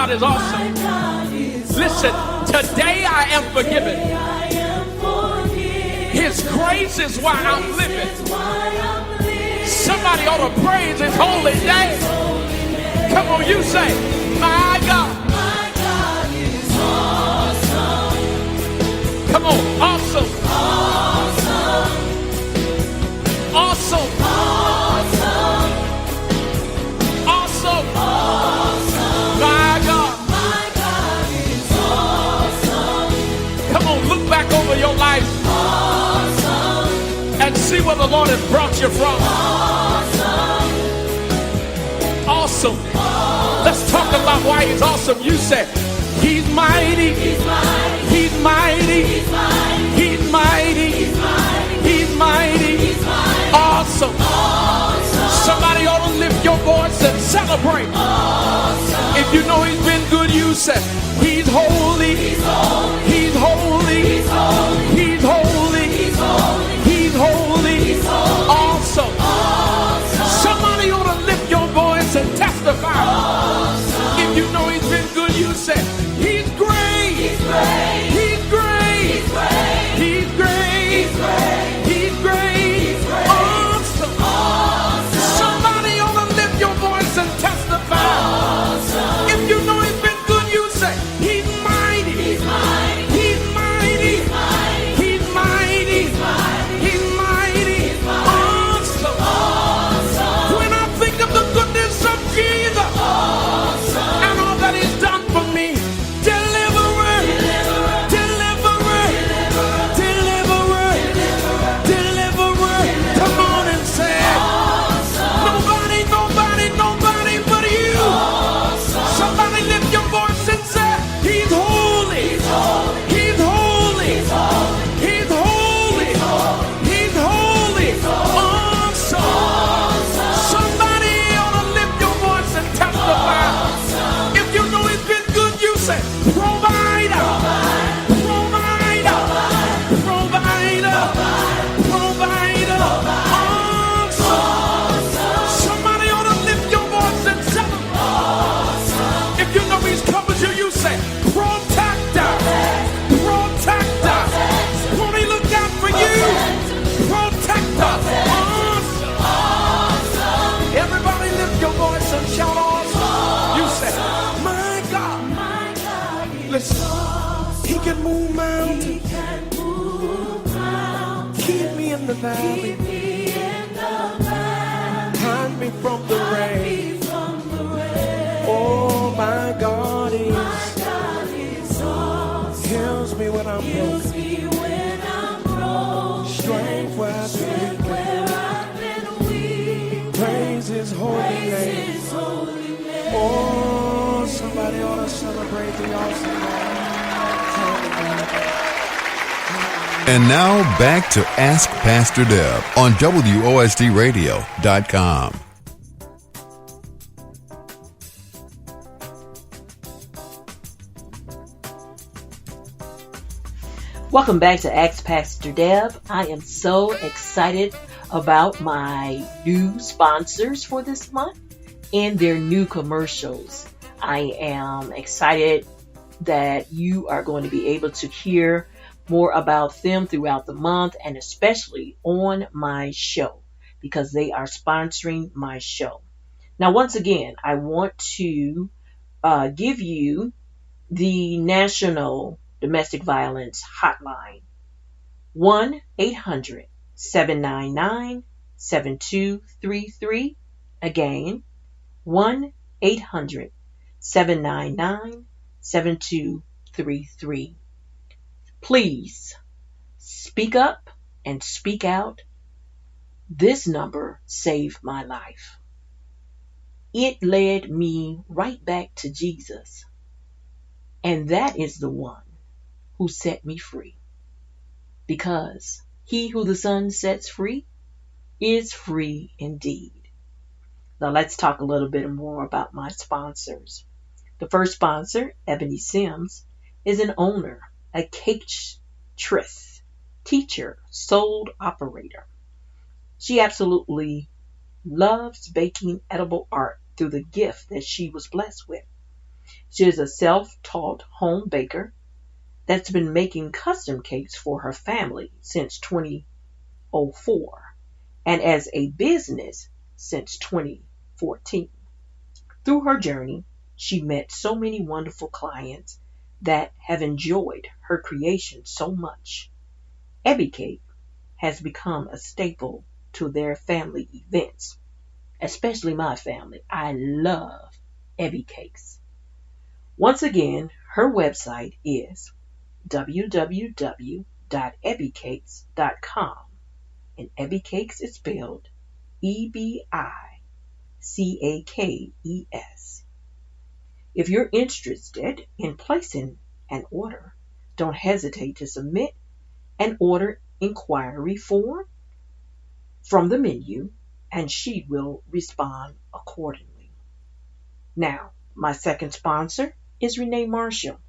God is awesome. Listen, today I am forgiven. His grace is why I'm living. Somebody ought to praise his holy name. Come on, you say, my God. is awesome. Come on, awesome. Awesome. Awesome. Awesome. Awesome. My God. My God is awesome. Come on, look back over your life. Awesome. And see where the Lord has brought you from. Awesome. Awesome. Let's talk about why he's awesome. You say, he's mighty. He's mighty. He's mighty. He's mighty. He's mighty. He's mighty. He's mighty. He's mighty. Awesome. Awesome. Somebody ought to lift your voice and celebrate. Awesome. If you know he's been good, you say, he's holy. He's holy. He's holy. He's holy. He's holy. He's holy. He's holy. He's holy. Awesome. Awesome. Somebody ought to lift your voice and testify. Awesome. If you know he's been good, you say, he's great. He's great. He's great. He's great. He's great. He's great. He's great. He's great. Awesome. Awesome. Somebody ought to lift your voice and testify. Awesome. If you know he's been good, you say, he's mighty. He's mighty. He's mighty. He's mighty. He's mighty. He's mighty. He's mighty. He's mighty. Awesome. Awesome. When I think of the goodness of Jesus Awesome. and all that he's done for me, deliverer, Deliverer. deliverer, deliverer, deliverer. Come on and say it. Awesome. Nobody, nobody, nobody but you. Awesome. Somebody lift your voice and say, he's holy. He's holy. He's holy. He's holy. He's holy. He's holy. Awesome. Awesome. Somebody ought to lift your voice and testify. Awesome. If you know he's been good, you say, provider. Provider. Provider. Provider. Awesome. Somebody ought to lift your voice and celebrate. Awesome. If you know he's covered you, you say, protector. Protector. Won't he look out for you? Protector. Awesome. Awesome. Everybody lift your voice and shout awesome. You say, my God. My God is Listen, awesome. he can move mountains. He can move mountains. Keep me in the valley. Keep me in the valley. Hide me from the rain. Hide me from the rain. Oh, my God My is. God is awesome. Heals me when I'm Heals broken. me when I'm broken. Strength where I've been Strength weak. where I've been weak. Praise his holy Praise name. His holy name. Oh, somebody ought to celebrate the awesome God. And now back to Ask Pastor Deb on WOSDRadio.com. Welcome back to Ask Pastor Deb. I am so excited about my new sponsors for this month and their new commercials. I am excited that you are going to be able to hear more about them throughout the month and especially on my show because they are sponsoring my show. Now, once again, I want to give you the National Domestic Violence Hotline, 1-800-799-7233. Again, 1-800-799-7233. Please speak up and speak out. This number saved my life. It led me right back to Jesus. And that is the one who set me free. Because he who the Son sets free is free indeed. Now let's talk a little bit more about my sponsors. The first sponsor, Ebony Sims, is an owner, a caketress, teacher, sold operator. She absolutely loves baking edible art through the gift that she was blessed with. She is a self-taught home baker that's been making custom cakes for her family since 2004 and as a business since 2014. Through her journey, she met so many wonderful clients that have enjoyed her creation so much. Ebby Cake has become a staple to their family events, especially my family. I love Ebby Cakes. Once again, her website is www.ebbicakes.com, and Ebby Cakes is spelled Ebicakes. If you're interested in placing an order, don't hesitate to submit an order inquiry form from the menu, and she will respond accordingly. Now, my second sponsor is Renee Marshall,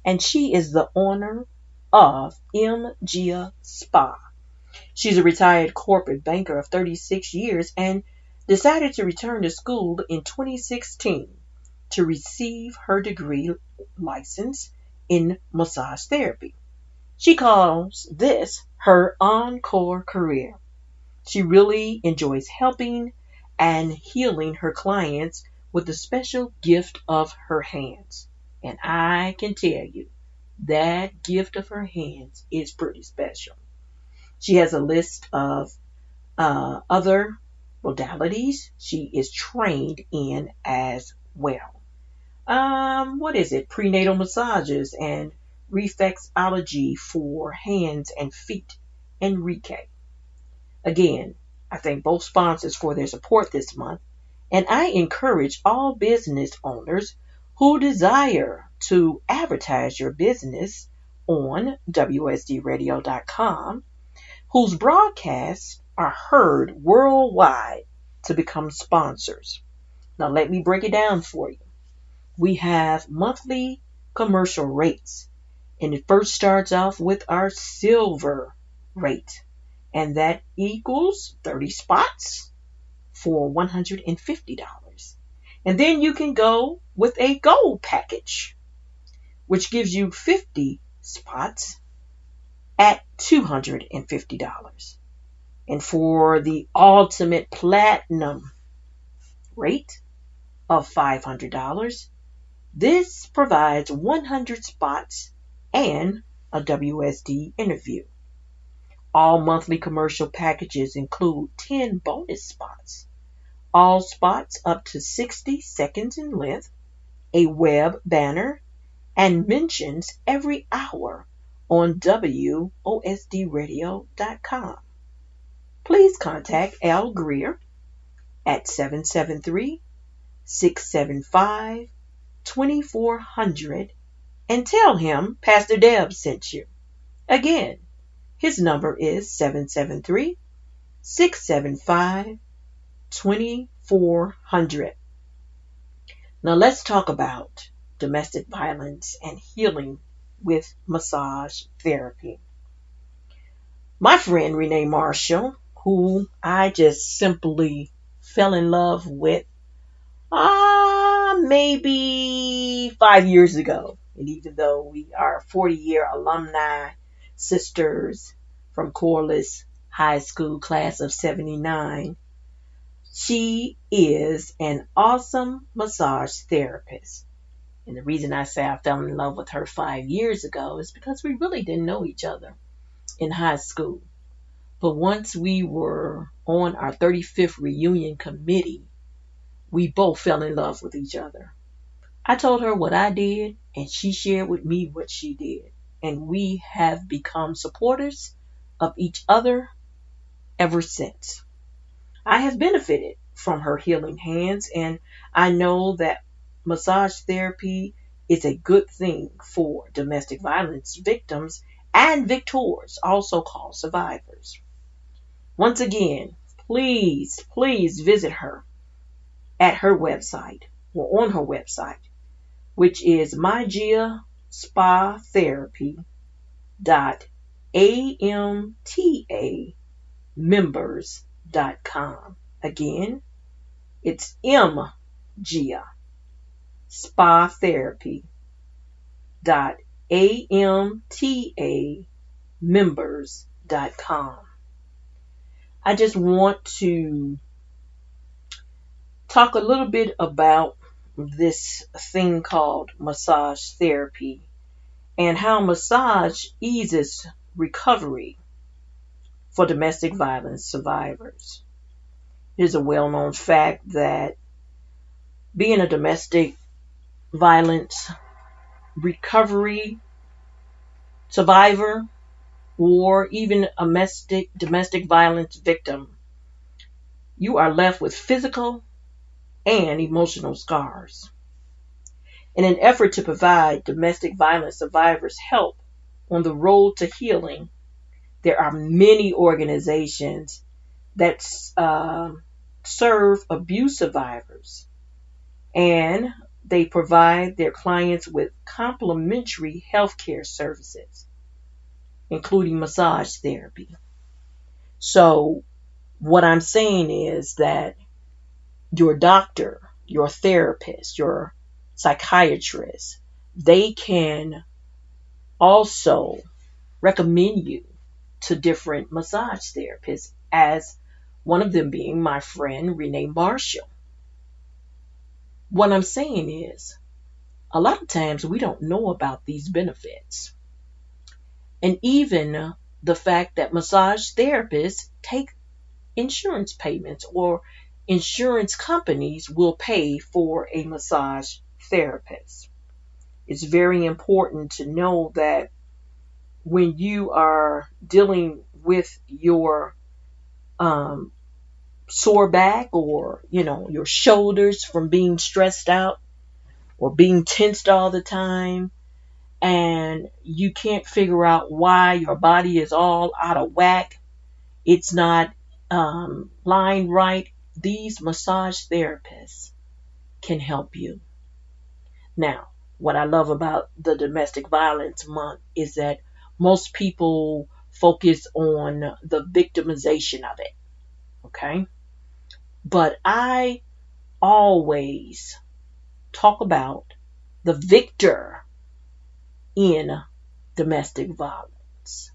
and she is the owner of MGA Spa. She's a retired corporate banker of 36 years and decided to return to school in 2016 to receive her degree license in massage therapy. She calls this her encore career. She really enjoys helping and healing her clients with the special gift of her hands. And I can tell you, that gift of her hands is pretty special. She has a list of other modalities she is trained in as well. Prenatal massages and reflexology for hands and feet, and Reiki. Again, I thank both sponsors for their support this month, and I encourage all business owners who desire to advertise your business on WSDradio.com, whose broadcasts are heard worldwide, to become sponsors. Now let me break it down for you. We have monthly commercial rates, and it first starts off with our silver rate, and that equals 30 spots for $150. And then you can go with a gold package, which gives you 50 spots at $250. And for the ultimate platinum rate of $500, this provides 100 spots and a WSD interview. All monthly commercial packages include 10 bonus spots, all spots up to 60 seconds in length, a web banner, and mentions every hour on WOSDradio.com. Please contact Al Greer at 773-675-2400 and tell him Pastor Deb sent you. Again, his number is 773-675-2400. Now let's talk about domestic violence and healing with massage therapy. My friend Renee Marshall, who I just simply fell in love with maybe 5 years ago. And even though we are 40-year alumni sisters from Corliss High School class of 79, she is an awesome massage therapist. And the reason I say I fell in love with her 5 years ago is because we really didn't know each other in high school. But once we were on our 35th reunion committee, we both fell in love with each other. I told her what I did, and she shared with me what she did. And we have become supporters of each other ever since. I have benefited from her healing hands, and I know that massage therapy is a good thing for domestic violence victims and victors, also called survivors. Once again, please visit her at her website, or on her website, which is mygiaspaTherapy.amtamembers.com. Again, it's MGIA spatherapy.amtamembers.com. I just want to talk a little bit about this thing called massage therapy and how massage eases recovery for domestic violence survivors. It is a well-known fact that being a domestic violence recovery survivor or even a domestic violence victim, you are left with physical and emotional scars. In an effort to provide domestic violence survivors help on the road to healing, there are many organizations that serve abuse survivors, and they provide their clients with complimentary health care services, including massage therapy. So what I'm saying is that your doctor, your therapist, your psychiatrist, they can also recommend you to different massage therapists, as one of them being my friend Renee Marshall. What I'm saying is, a lot of times we don't know about these benefits. And even the fact that massage therapists take insurance payments, or insurance companies will pay for a massage therapist. It's very important to know that when you are dealing with your sore back, or your shoulders from being stressed out or being tensed all the time, and you can't figure out why your body is all out of whack, it's not lying right, these massage therapists can help you. Now, what I love about the Domestic Violence Month is that most people focus on the victimization of it, okay? But I always talk about the victor in domestic violence.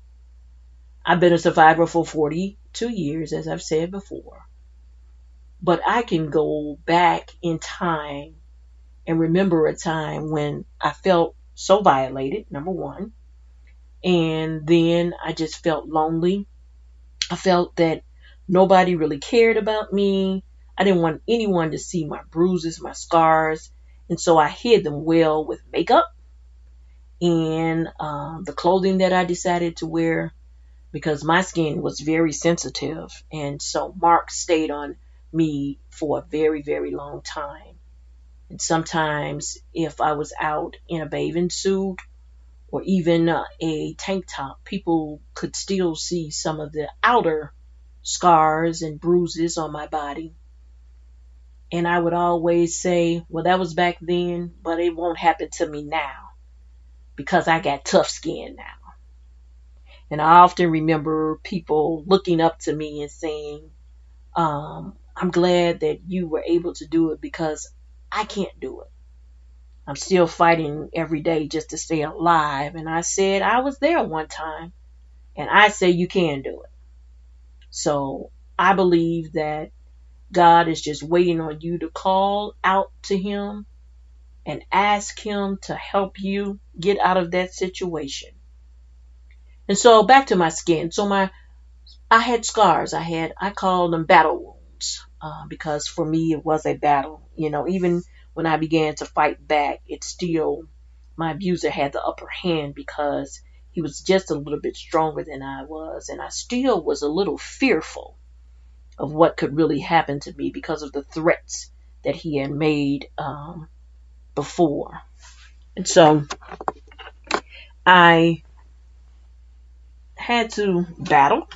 I've been a survivor for 42 years, as I've said before. But I can go back in time and remember a time when I felt so violated, number one. And then I just felt lonely. I felt that nobody really cared about me. I didn't want anyone to see my bruises, my scars. And so I hid them well with makeup and the clothing that I decided to wear, because my skin was very sensitive. And so marks stayed on me for a very, very long time. And sometimes if I was out in a bathing suit or even a tank top, people could still see some of the outer scars and bruises on my body. And I would always say, well, that was back then, but it won't happen to me now because I got tough skin now. And I often remember people looking up to me and saying, I'm glad that you were able to do it because I can't do it. I'm still fighting every day just to stay alive. And I said, I was there one time, and I say you can do it. So I believe that God is just waiting on you to call out to him and ask him to help you get out of that situation. And so back to my skin. So I had scars. I call them battle wounds because for me it was a battle. Even when I began to fight back, my abuser had the upper hand because he was just a little bit stronger than I was. And I still was a little fearful of what could really happen to me because of the threats that he had made before. And so I had to battle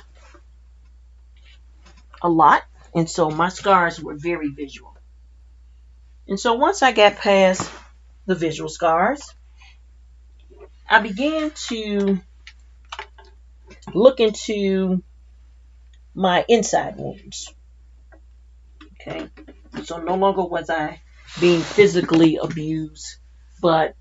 a lot. And so my scars were very visual. And so once I got past the visual scars, I began to look into my inside wounds. Okay. So no longer was I being physically abused, but